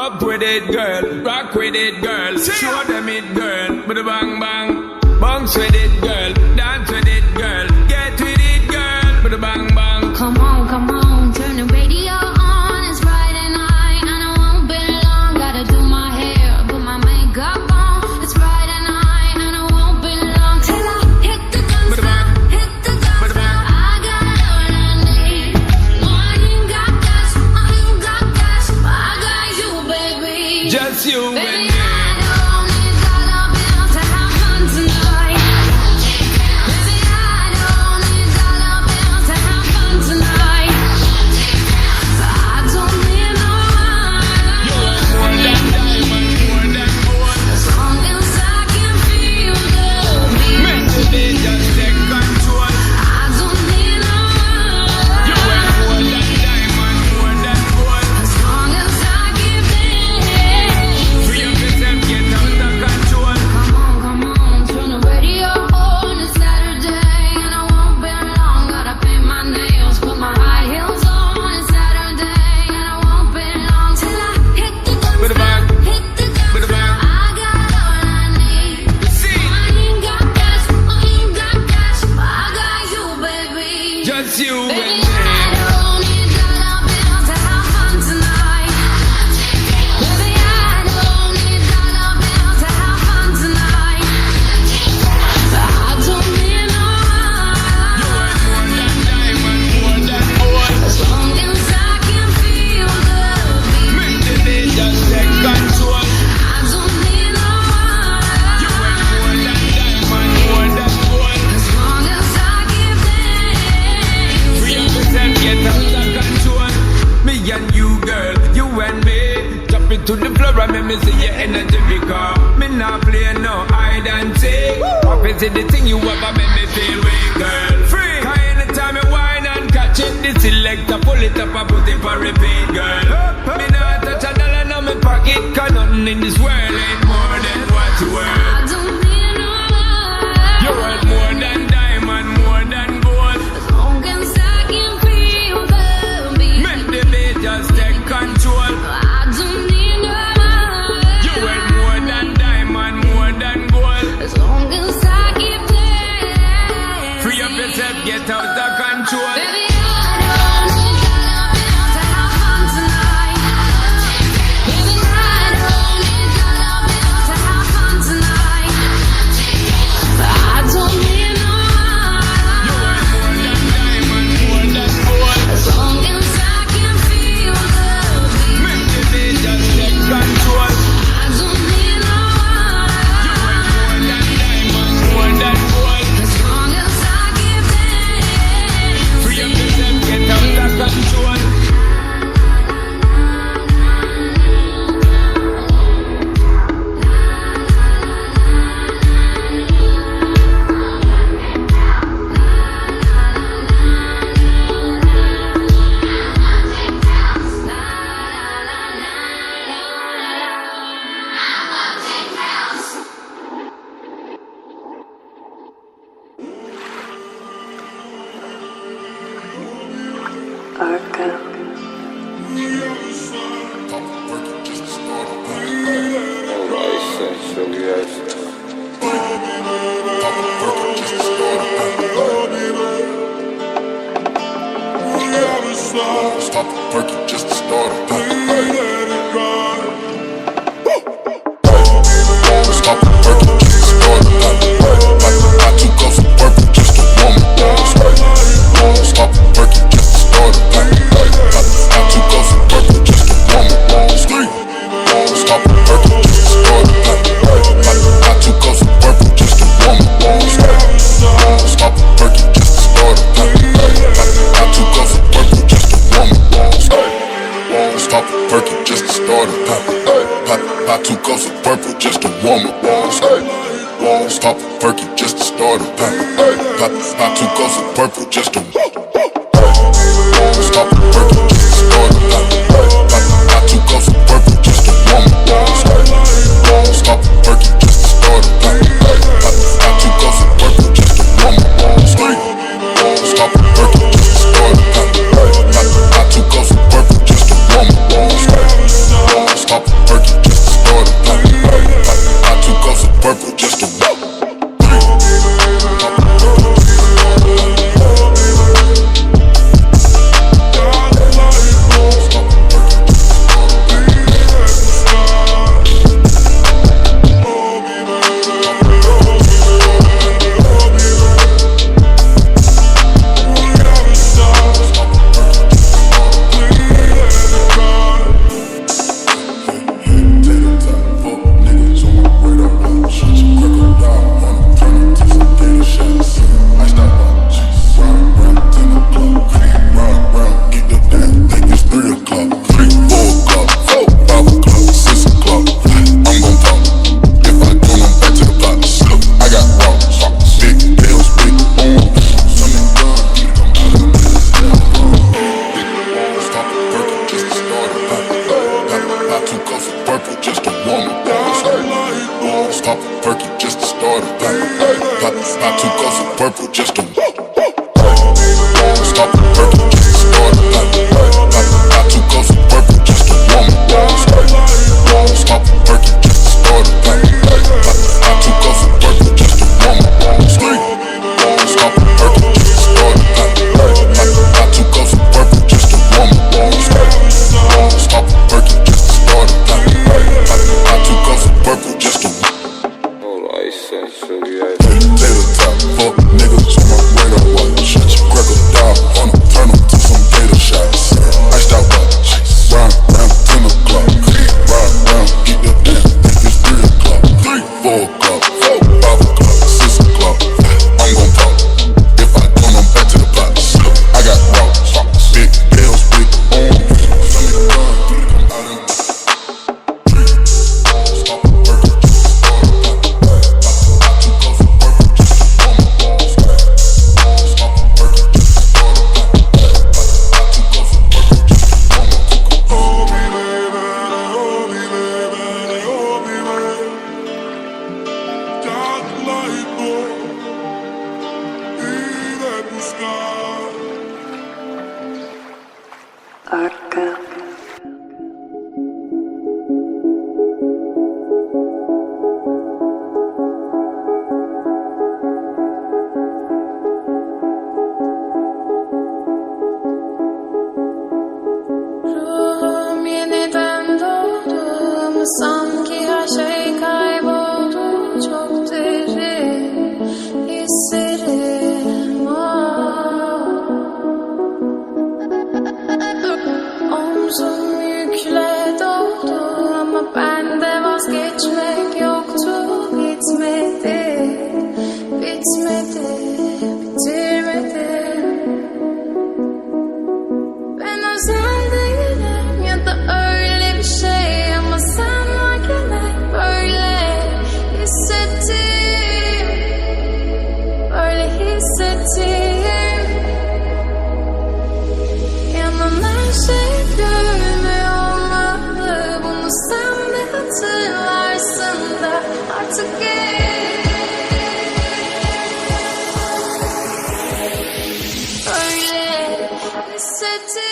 Up with it, girl. Rock with it, girl. Show them it, girl. With a bang bang. Bounce with it, girl. Dance with it, girl. Get with it, girl. With a bang bang. Come on, turn the radio on. It's Friday night and I won't be long. Gotta do my hair, put my makeup on. It's Friday night and I won't be long till I hit the guns now, hit the guns now. I got all I need. No, I ain't got cash, I ain't got cash, but I got you, baby. Just you and Baby, me. I don't need dollar bills to have fun tonight. Baby, I don't need dollar bills to have fun tonight. I don't need no money. You are more than diamond, more than gold. As long as I can feel the beat. Make the day just take control. I don't need no money. You are more than diamond, more than gold. As long as I give in. Free up yourself, get out of control. Come on, turn the radio on. It's Saturday and I won't be long. Gotta paint my nails, put my high heels on. It's Saturday and I won't be long till I hit the With a guns bang. now, hit the With a guns bang. now. I got all I need. See, I ain't got cash, I ain't got cash, but I got you, baby. just you and Baby, me. I don't need dollar bills to have fun tonight. Baby, I don't need dollar bills to have fun tonight. I don't need no You are money. more than diamond, more than gold. As long as I can feel the beat. Make the day just take control. I don't need no You are money. more than diamond, more than gold. As long as I give in. Free up yourself, get out of control. Me and you, girl, you and me. Jump into the floor and make me see your energy because me not play no hide and seek. Pop is the thing you ever make me feel weak, girl. Free. Cause anytime you whine and catch it, the selector pull it up and put it for repeat, girl. Me not touch a dollar in my pocket, cause nothing in this world ain't more than what you worth. I don't need no money. You're worth more than diamond, more than gold. As long as I can feel the beat. Make the beat just take control. I don't need no money. You worth more than diamond, more than gold. As long as I keep dancing. Free up yourself, get out of control. Baby, I don't need dollar bills to have fun tonight. Baby, I don't need dollar bills to have fun tonight. I don't need no You worth more money. than diamond, more than gold. As long as I can feel the beat. Make the beat just take control. I don't need no You worth more money. than diamond, more than gold. As long as I give in. Free up yourself, get out of control. Stop the perky just to start a Stop the perky just to start a I took off some purple just to warm it. Stop the perky just to start a I took off some purple just to warm it. Stop the perky just to start a I took off some purple just to warm it. Stop the perky just to start a I took off some purple just to warm it. Stop the perky just to start a I took off some purple just to warm it. Stop the perky just to start a I took off some purple just to stop the perky just to start a I took off some purple just to warm it. Stop the perky just to start a I took off some purple just to warm it. Stop the perky just to start a I took off some purple just to warm it. Stop arka. Ruhum yeniden doğdu ama sanki her şey kayboldu. Çok derin hislerim Omzum yükle doldu ama bende vazgeçmek yoktu. Bitmedi, bitmedi, bitirmedim. Ben özel değilim ya da öyle bir şey ama sen varken hep böyle hissettim, böyle hissettim. Yanan her şey görünmüyor olmalı, bunu sen de hatırlarsın da artık öyle hissettim.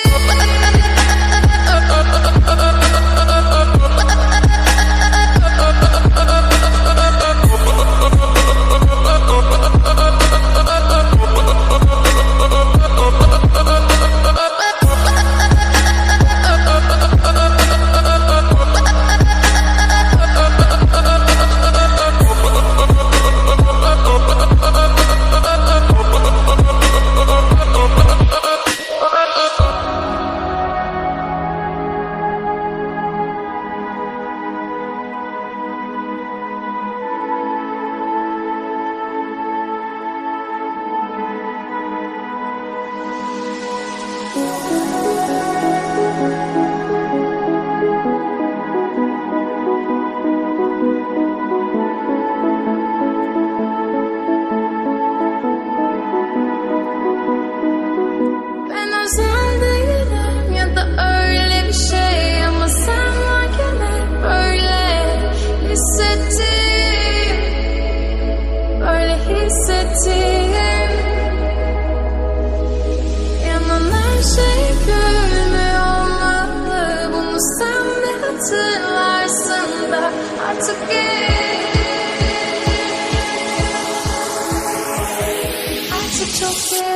Ben özel değilim ya da öyle bir şey ama sen varken hep böyle hissettim, böyle hissettim. Yanan her şey görünmüyor olmalı, bunu sen de hatırlarsın da artık artık çok geç.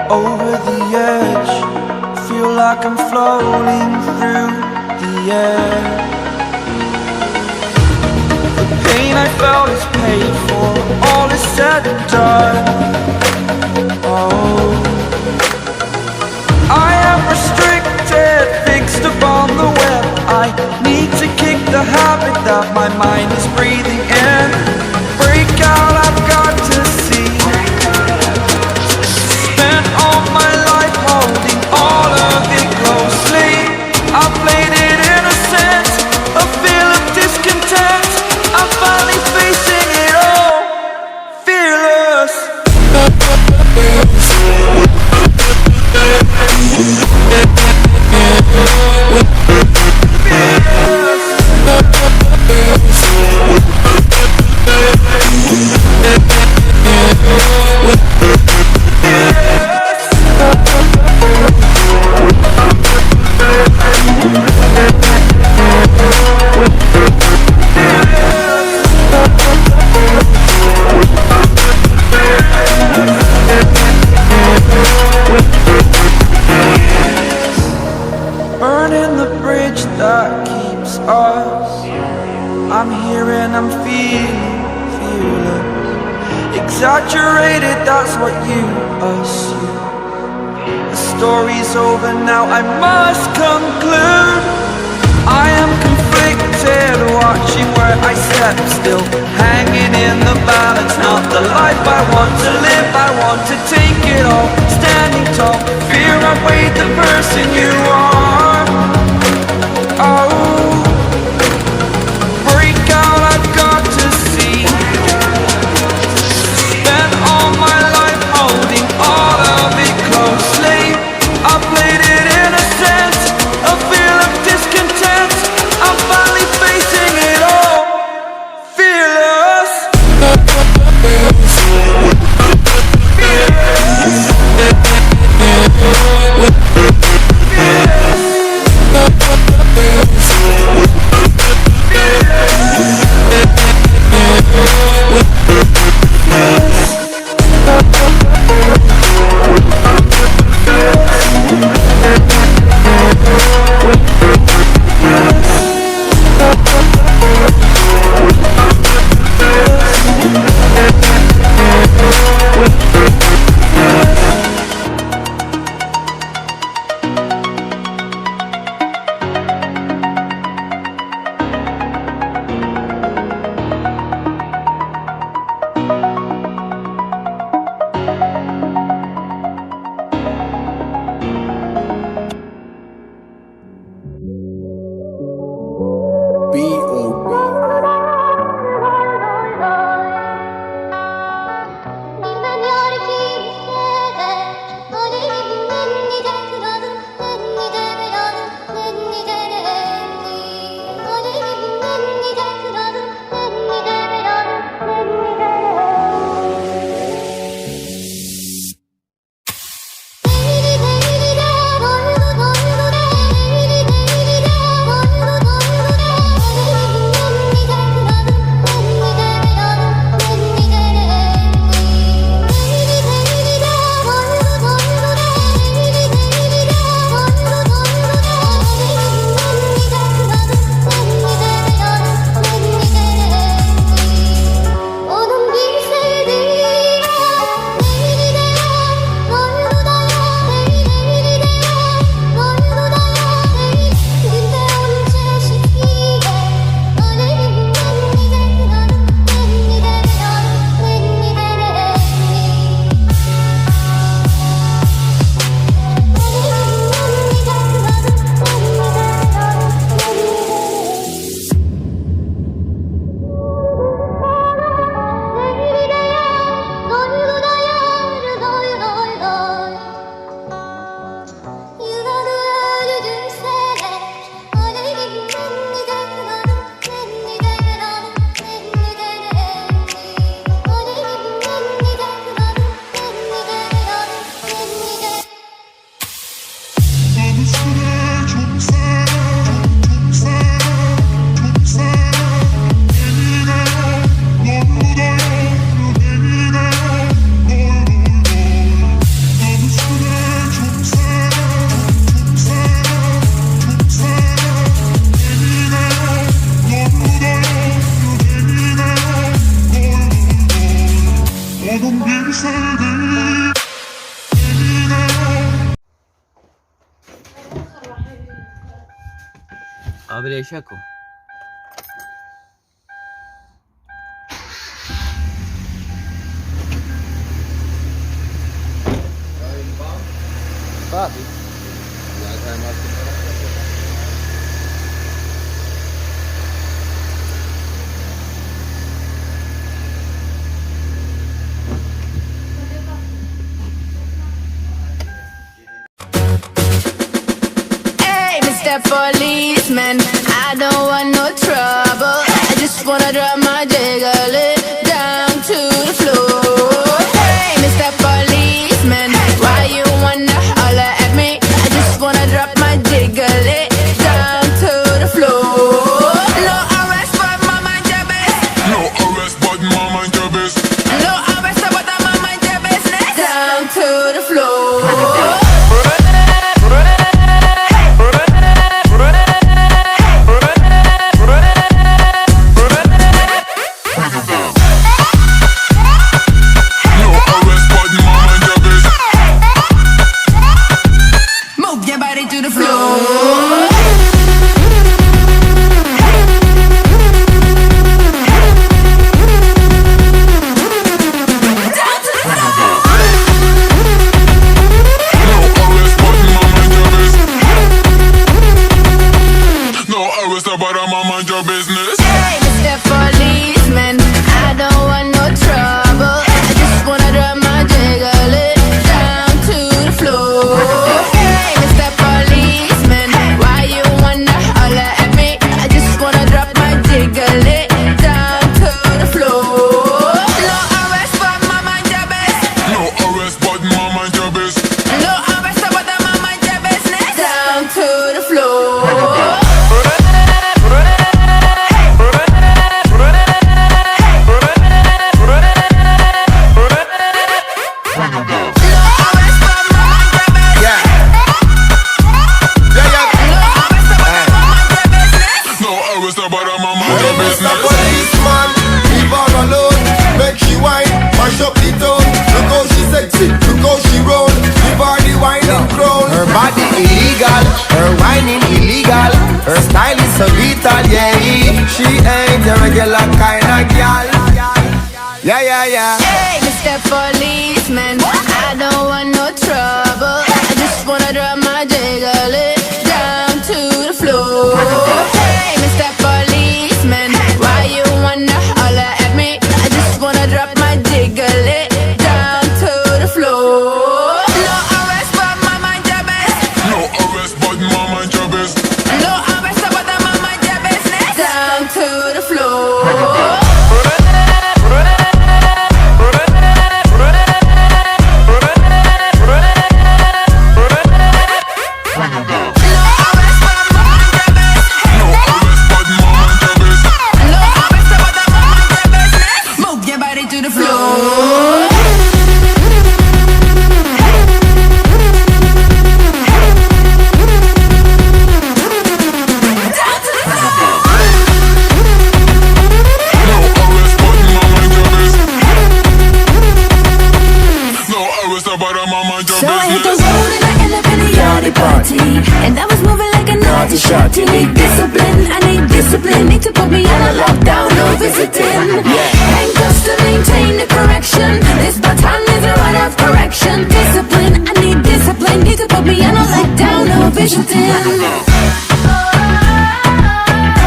Over the edge, feel like I'm floating through the air. The pain I felt is paid for, all is said and done. Oh, I am restricted, fixed upon the web. I need to kick the habit that my mind is breathing in. Break out, I've got to see. Spent all my life holding all of it closely. I played it innocent, a feel of discontent. I'm finally facing it all, fearless. Burning the bridge that keeps us. I'm here and I'm feeling fearless. Exaggerated, that's what you assume. The story's over now, I must conclude. I am conflicted, watching where I step still, hanging in the balance. Not the life I want to live, I want to take it all. Standing tall, fear outweighed the person you are. Oh, break out, I've got to see. Spent all my life holding all of it closely. I played it innocent, a feel of discontent. I'm finally facing it all, fearless. Abre Shaco. Papi. Hey, Mr. Policeman, I don't want no trouble. I just wanna drop my jiggle it down to the floor. Hey, Mr. Policeman, why you wanna holler at me? I just wanna drop my jiggle it down to the floor. No arrest, but my mind your business. No arrest, but my mind your business. No arrest, but my mind your business. Down to the floor. say, but I'm mind your business. Hey, Mr. Policeman, I don't want no trouble. I just wanna drop my jiggle it down to the floor. Hey, Mr. Policeman, why you wanna holler at me? I just wanna drop my jiggle it down to the floor. No arrest, but my mind your business. No arrest, but my mind your business. No arrest, but my mind your business. Down to the floor. Mr. Policeman, leave her alone. Make she whine, mash up the tone. Look how she sexy, look how she roll. Give her the whining crown. Her body illegal, her whining illegal. Her style is so vital, yeah. She ain't a regular kind of gal. Yeah, yeah, yeah. Hey, Mr. Policeman, I don't want no trouble. I just wanna drop my jiggle it down to the floor. Hey, Mr. Policeman, why you wanna holler at me? I just wanna drop my jiggle it down to the floor. No arrest, but my mind your business. No arrest, but my mind your business. No arrest, but my mind your business. Down to the floor. So I hit the road and I end up in a yardie party, and I was moving like a naughty shorty. Need discipline, I need discipline. Need to put me on a lockdown, no visiting. Handcuffs to maintain the correction. This baton is a rod of correction. Discipline, I need discipline. Need to put me on a lockdown, no visiting.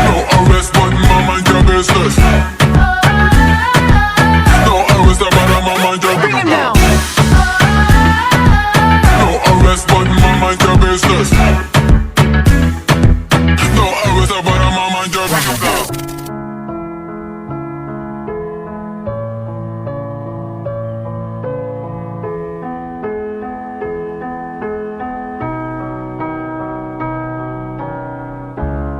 No arrest, but my mind your business. No arrest, but my mind your business. No arrest, but my mind your business. No arrest, but my mind your business.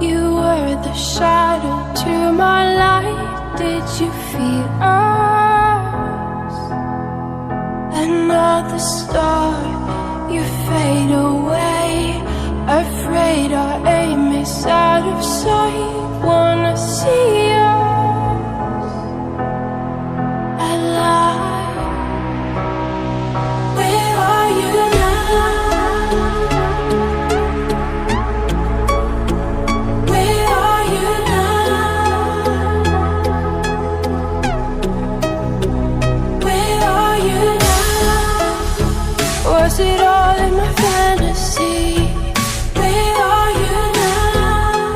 You were the shadow to my light. Did you feel us? Another star, you fade away. Afraid our aim is out of sight. Wanna see us alive. Where are you now? Where are you now? Where are you now? Was it all in my fantasy? Where are you now?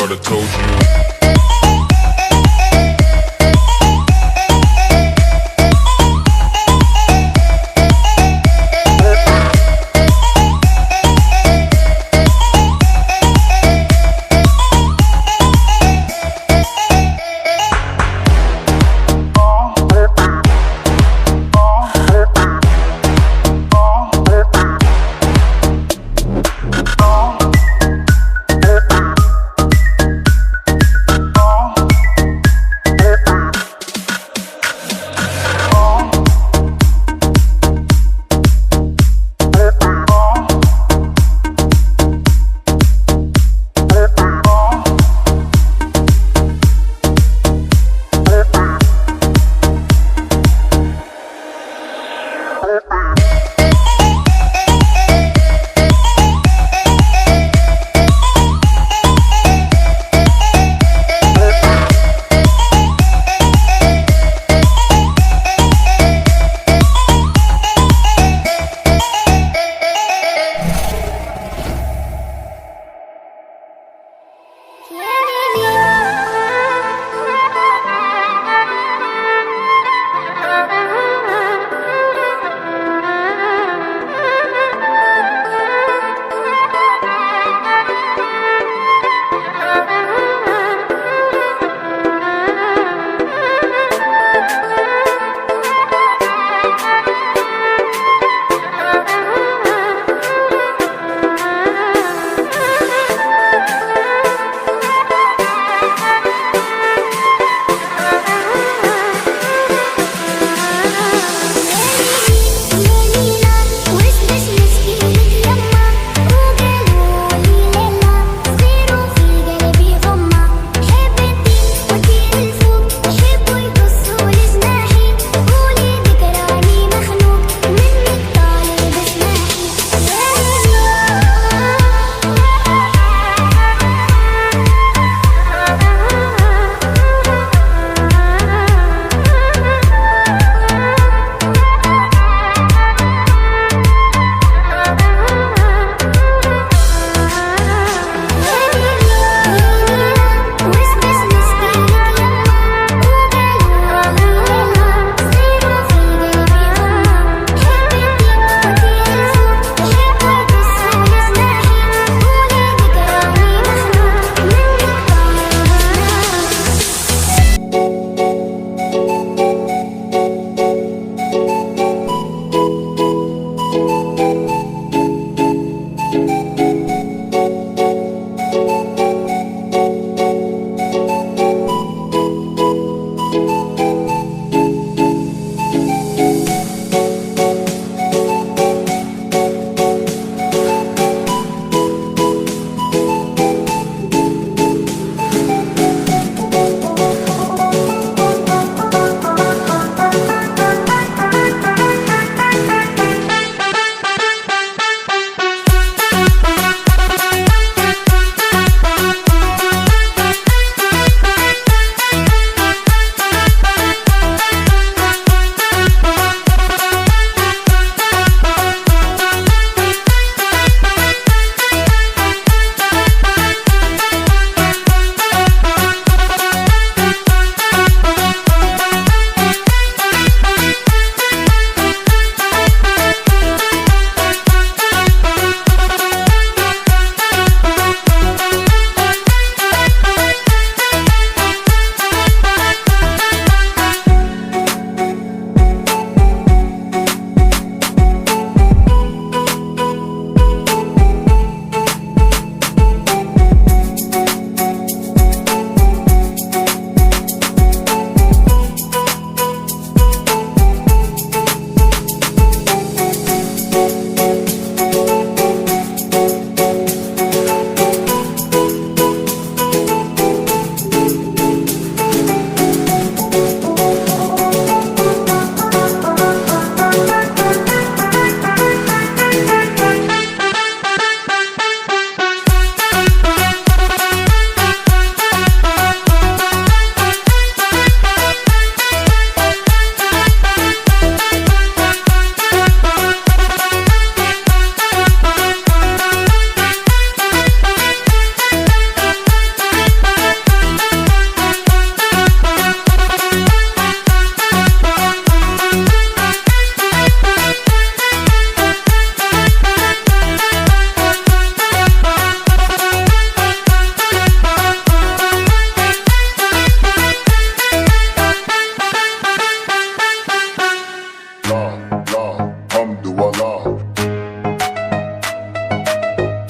thought I told you.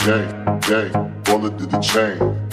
gang, gang, bullet to the chain.